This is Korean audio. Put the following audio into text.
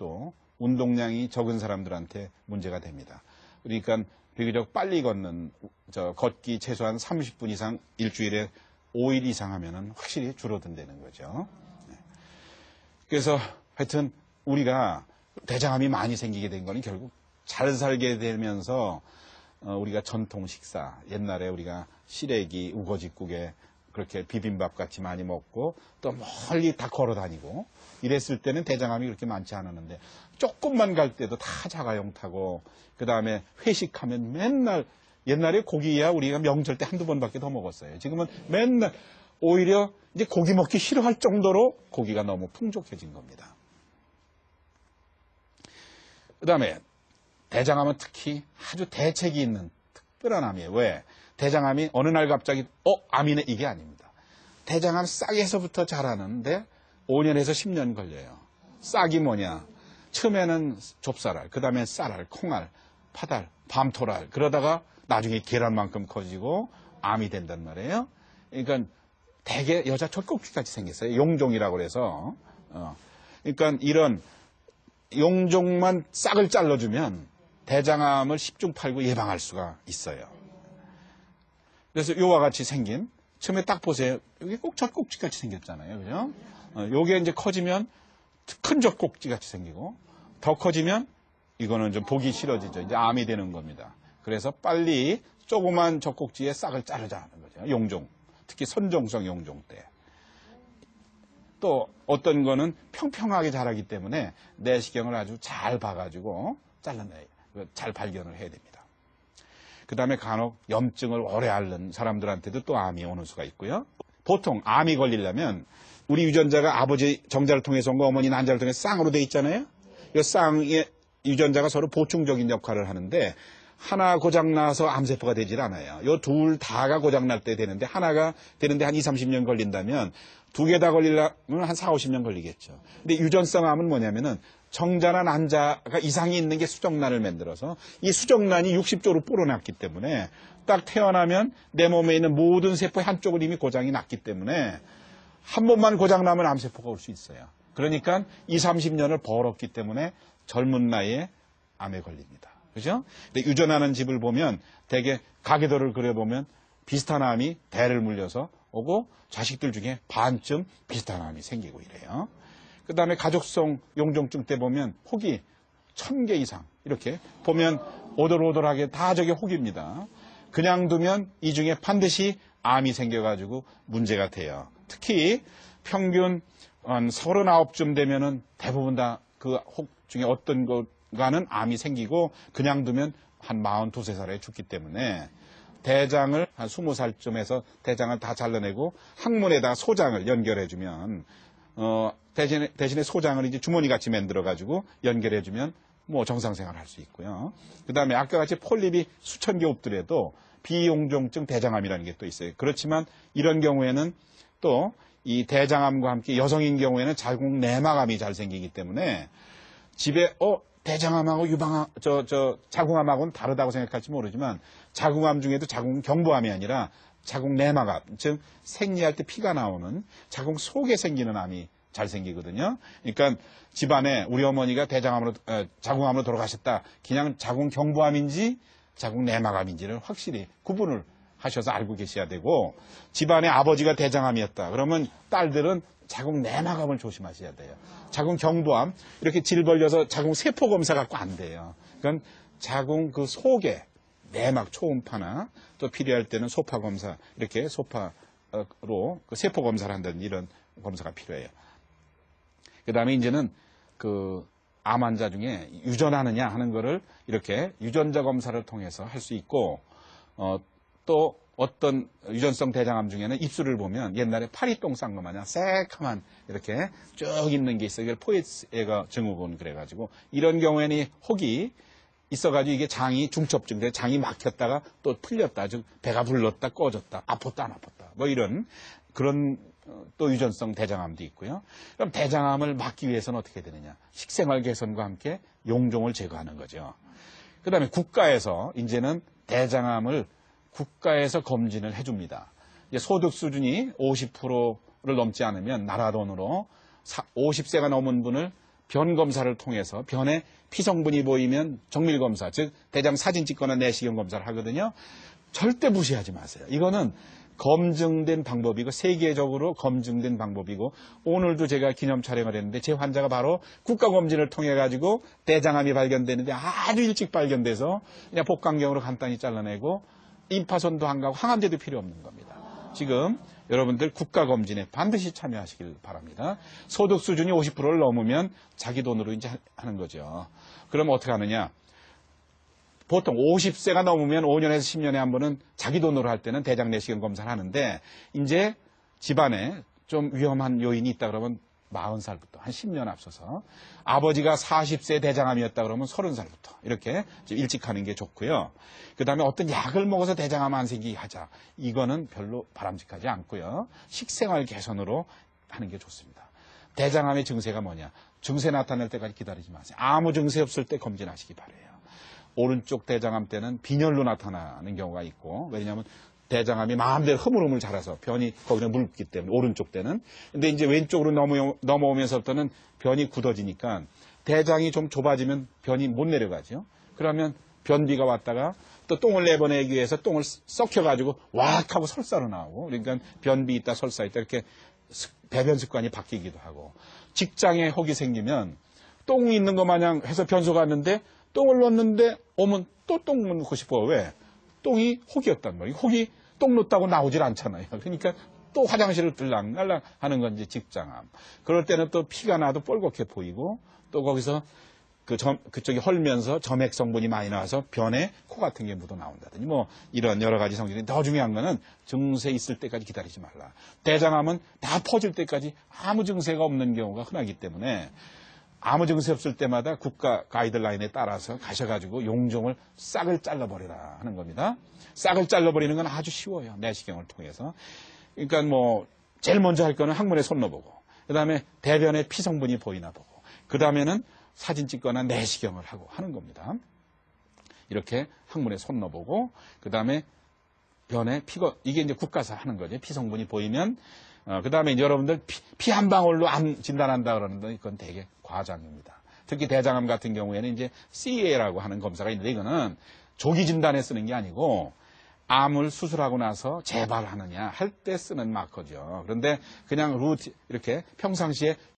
것도 운동량이 적은 사람들한테 문제가 됩니다. 그러니까 비교적 빨리 걷는 걷기 최소한 30분 이상 일주일에 5일 이상 하면은 확실히 줄어든다는 거죠. 그래서 하여튼 우리가 대장암이 많이 생기게 된 거는 결국 잘 살게 되면서 우리가 전통 식사, 옛날에 우리가 시래기, 우거지국에 그렇게 비빔밥 같이 많이 먹고 또 멀리 다 걸어 다니고 이랬을 때는 대장암이 그렇게 많지 않았는데 조금만 갈 때도 다 자가용 타고 그 다음에 회식하면 맨날 옛날에 고기야 우리가 명절 때 한두 번밖에 더 먹었어요. 지금은 맨날 오히려 이제 고기 먹기 싫어할 정도로 고기가 너무 풍족해진 겁니다. 그 다음에 대장암은 특히 아주 대책이 있는 특별한 암이에요. 왜? 대장암이 어느 날 갑자기 암이네 이게 아닙니다. 대장암 싹에서부터 자라는데 5년에서 10년 걸려요. 싹이 뭐냐? 처음에는 좁쌀알, 그 다음에 쌀알, 콩알, 파달, 밤토랄 그러다가 나중에 계란만큼 커지고 암이 된단 말이에요. 그러니까 대개 여자 젖꼭지같이 생겼어요. 용종이라고 그래서. 그러니까 이런 용종만 싹을 잘라주면 대장암을 10중 8구 예방할 수가 있어요. 그래서 요와 같이 생긴, 처음에 딱 보세요. 이게 꼭 젖꼭지같이 생겼잖아요. 그죠? 요게 이제 커지면 큰 젖꼭지같이 생기고, 더 커지면 이거는 좀 보기 싫어지죠. 이제 암이 되는 겁니다. 그래서 빨리 조그만 젖꼭지에 싹을 자르자는 거죠. 용종. 특히 선종성 용종 때. 또 어떤 거는 평평하게 자라기 때문에 내시경을 아주 잘 봐가지고 잘라내요. 잘 발견을 해야 됩니다. 그 다음에 간혹 염증을 오래 앓는 사람들한테도 또 암이 오는 수가 있고요. 보통 암이 걸리려면 우리 유전자가 아버지 정자를 통해서 온 거, 어머니 난자를 통해서 쌍으로 돼 있잖아요. 이 쌍의 유전자가 서로 보충적인 역할을 하는데 하나 고장나서 암세포가 되질 않아요. 이 둘 다가 고장날 때 되는데 하나가 되는데 한 20, 30년 걸린다면 두 개 다 걸리려면 한 4, 50년 걸리겠죠. 근데 유전성 암은 뭐냐면은 정자나 난자가 이상이 있는 게 수정란을 만들어서 이 수정란이 60조로 불어났기 때문에 딱 태어나면 내 몸에 있는 모든 세포의 한쪽은 이미 고장이 났기 때문에 한 번만 고장나면 암세포가 올 수 있어요. 그러니까 20, 30년을 벌었기 때문에 젊은 나이에 암에 걸립니다. 그죠? 근데 유전하는 집을 보면 대개 가계도를 그려보면 비슷한 암이 대를 물려서 오고 자식들 중에 반쯤 비슷한 암이 생기고 이래요. 그 다음에 가족성 용종증 때 보면 혹이 1000개 이상 이렇게 보면 오돌오돌하게 다 저게 혹입니다. 그냥 두면 이 중에 반드시 암이 생겨가지고 문제가 돼요. 특히 평균 한 39쯤 되면은 대부분 다 그 혹 중에 어떤 것과는 암이 생기고 그냥 두면 한 42, 3살에 죽기 때문에 대장을 한 20살쯤 대장을 다 잘라내고 항문에다가 소장을 연결해주면 대신에 소장을 이제 주머니같이 만들어가지고 연결해주면 뭐 정상생활 할 수 있고요. 그 다음에 아까 같이 폴립이 수천 개 없더라도 비용종증 대장암이라는 게 또 있어요. 그렇지만 이런 경우에는 또 이 대장암과 함께 여성인 경우에는 자궁 내막암이 잘 생기기 때문에 집에 대장암하고 자궁암하고는 다르다고 생각할지 모르지만 자궁암 중에도 자궁 경부암이 아니라 자궁 내막암, 즉 생리할 때 피가 나오는 자궁 속에 생기는 암이 잘 생기거든요. 그러니까 집안에 우리 어머니가 자궁암으로 돌아가셨다. 그냥 자궁 경부암인지 자궁 내막암인지를 확실히 구분을 하셔서 알고 계셔야 되고 집안에 아버지가 대장암이었다. 그러면 딸들은 자궁 내막암을 조심하셔야 돼요. 자궁 경부암 이렇게 질 벌려서 자궁 세포 검사 갖고 안 돼요. 그러니까 자궁 그 속에 내막 초음파나 또 필요할 때는 소파 검사 이렇게 소파로 그 세포 검사를 한다는 이런 검사가 필요해요. 그 다음에 이제는 그 암 환자 중에 유전하느냐 하는 거를 이렇게 유전자 검사를 통해서 할 수 있고 또 어떤 유전성 대장암 중에는 입술을 보면 옛날에 파리똥 싼 거 마냥 새카만 이렇게 쭉 있는 게 있어요. 이걸 포에스에가 증후군 그래가지고 이런 경우에는 혹이 있어가지고 이게 장이 중첩증, 장이 막혔다가 또 풀렸다, 즉 배가 불렀다, 꺼졌다, 아팠다, 안 아팠다, 뭐 이런 그런 또 유전성 대장암도 있고요. 그럼 대장암을 막기 위해서는 어떻게 되느냐? 식생활 개선과 함께 용종을 제거하는 거죠. 그 다음에 국가에서 이제는 대장암을 국가에서 검진을 해줍니다. 이제 소득 수준이 50%를 넘지 않으면 나라 돈으로 50세가 넘은 분을 변 검사를 통해서 변에 피성분이 보이면 정밀 검사, 즉 대장 사진 찍거나 내시경 검사를 하거든요. 절대 무시하지 마세요. 이거는 검증된 방법이고 세계적으로 검증된 방법이고 오늘도 제가 기념 촬영을 했는데 제 환자가 바로 국가검진을 통해 가지고 대장암이 발견되는데 아주 일찍 발견돼서 그냥 복강경으로 간단히 잘라내고 임파선도 안 가고 항암제도 필요 없는 겁니다. 지금 여러분들 국가검진에 반드시 참여하시길 바랍니다. 소득 수준이 50%를 넘으면 자기 돈으로 이제 하는 거죠. 그러면 어떻게 하느냐? 보통 50세가 넘으면 5년에서 10년에 한 번은 자기 돈으로 할 때는 대장 내시경 검사를 하는데 이제 집안에 좀 위험한 요인이 있다 그러면 40살부터 한 10년 앞서서 아버지가 40세 대장암이었다 그러면 30살부터 이렇게 일찍 하는 게 좋고요. 그 다음에 어떤 약을 먹어서 대장암 안 생기게 하자. 이거는 별로 바람직하지 않고요. 식생활 개선으로 하는 게 좋습니다. 대장암의 증세가 뭐냐? 증세 나타날 때까지 기다리지 마세요. 아무 증세 없을 때 검진하시기 바라요. 오른쪽 대장암 때는 빈혈로 나타나는 경우가 있고 왜냐하면 대장암이 마음대로 흐물흐물 자라서 변이 거기에 묽기 때문에 오른쪽 때는 근데 이제 왼쪽으로 넘어오면서부터는 변이 굳어지니까 대장이 좀 좁아지면 변이 못 내려가죠. 그러면 변비가 왔다가 또 똥을 내보내기 위해서 똥을 썩혀가지고 왁 하고 설사로 나오고 그러니까 변비 있다 설사 있다 이렇게 배변 습관이 바뀌기도 하고 직장에 혹이 생기면 똥이 있는 것 마냥 해서 변소 갔는데 똥을 넣었는데 오면 또 똥 넣고 싶어. 왜? 똥이 혹이었단 말이에요. 혹이 똥 넣었다고 나오질 않잖아요. 그러니까 또 화장실을 들락날락 하는 건 이제 직장암. 그럴 때는 또 피가 나도 뻘겋게 보이고 또 거기서 그쪽이 헐면서 점액 성분이 많이 나와서 변에 코 같은 게 묻어 나온다든지 뭐 이런 여러 가지 성질이 더 중요한 거는 증세 있을 때까지 기다리지 말라. 대장암은 다 퍼질 때까지 아무 증세가 없는 경우가 흔하기 때문에 아무 증세 없을 때마다 국가 가이드라인에 따라서 가셔가지고 용종을 싹을 잘라버리라 하는 겁니다. 싹을 잘라버리는 건 아주 쉬워요. 내시경을 통해서. 그러니까 뭐 제일 먼저 할 거는 항문에 손 넣어보고 그 다음에 대변에 피성분이 보이나 보고 그 다음에는 사진 찍거나 내시경을 하고 하는 겁니다. 이렇게 항문에 손 넣어보고 그 다음에 변에 이게 이제 국가사 하는 거죠. 피성분이 보이면 그 다음에 여러분들 피 한 방울로 암 진단한다 그러는데 그건 되게 과장입니다. 특히 대장암 같은 경우에는 이제 CA라고 하는 검사가 있는데 이거는 조기 진단에 쓰는 게 아니고 암을 수술하고 나서 재발하느냐 할 때 쓰는 마커죠. 그런데 그냥 이렇게 평상시에